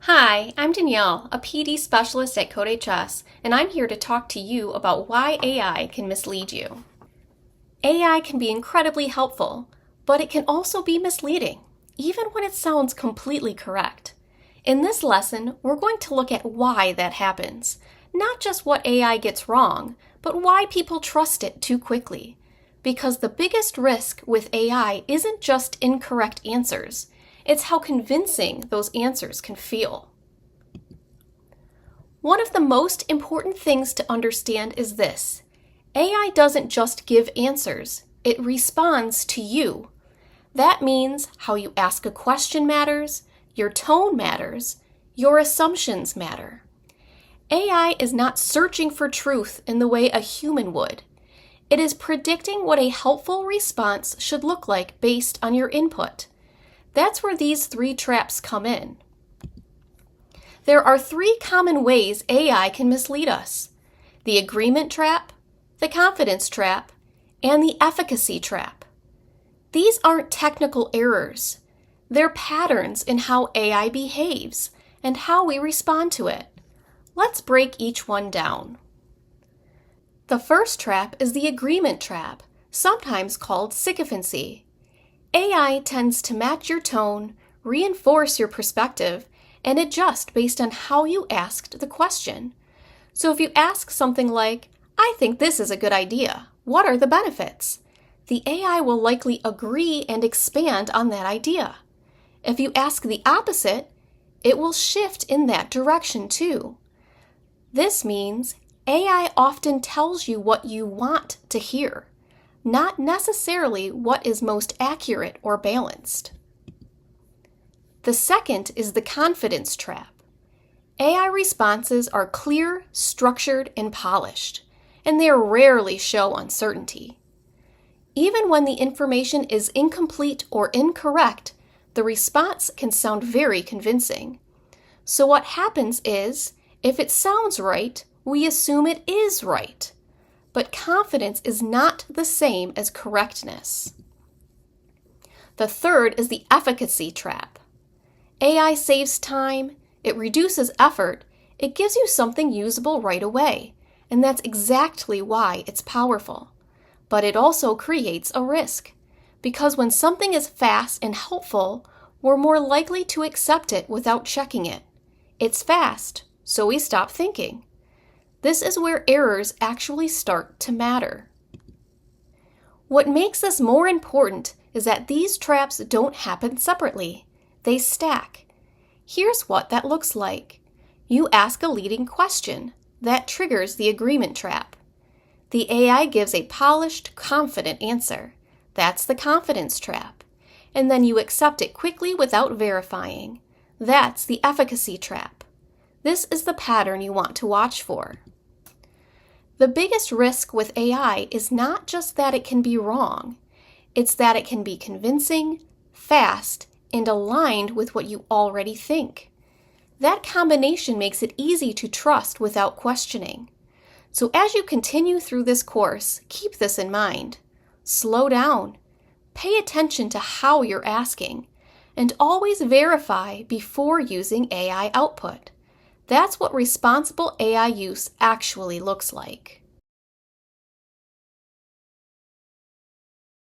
Hi, I'm Danielle, a PD specialist at CodeHS, and I'm here to talk to you about why AI can mislead you. AI can be incredibly helpful, but it can also be misleading, even when it sounds completely correct. In this lesson, we're going to look at why that happens, not just what AI gets wrong, but why people trust it too quickly. Because the biggest risk with AI isn't just incorrect answers, it's how convincing those answers can feel. One of the most important things to understand is this: AI doesn't just give answers, it responds to you. That means how you ask a question matters, your tone matters, your assumptions matter. AI is not searching for truth in the way a human would. It is predicting what a helpful response should look like based on your input. That's where these three traps come in. There are three common ways AI can mislead us: the agreement trap, the confidence trap, and the efficacy trap. These aren't technical errors. They're patterns in how AI behaves and how we respond to it. Let's break each one down. The first trap is the agreement trap, sometimes called sycophancy. AI tends to match your tone, reinforce your perspective, and adjust based on how you asked the question. So if you ask something like, "I think this is a good idea. What are the benefits?" the AI will likely agree and expand on that idea. If you ask the opposite, it will shift in that direction too. This means AI often tells you what you want to hear, not necessarily what is most accurate or balanced. The second is the confidence trap. AI responses are clear, structured, and polished, and they rarely show uncertainty. Even when the information is incomplete or incorrect, the response can sound very convincing. So what happens is, if it sounds right, we assume it is right. But confidence is not the same as correctness. The third is the efficacy trap. AI saves time, it reduces effort, it gives you something usable right away, and that's exactly why it's powerful. But it also creates a risk, because when something is fast and helpful, we're more likely to accept it without checking it. It's fast, so we stop thinking. This is where errors actually start to matter. What makes this more important is that these traps don't happen separately. They stack. Here's what that looks like. You ask a leading question. That triggers the agreement trap. The AI gives a polished, confident answer. That's the confidence trap. And then you accept it quickly without verifying. That's the efficacy trap. This is the pattern you want to watch for. The biggest risk with AI is not just that it can be wrong, it's that it can be convincing, fast, and aligned with what you already think. That combination makes it easy to trust without questioning. So as you continue through this course, keep this in mind. Slow down, pay attention to how you're asking, and always verify before using AI output. That's what responsible AI use actually looks like.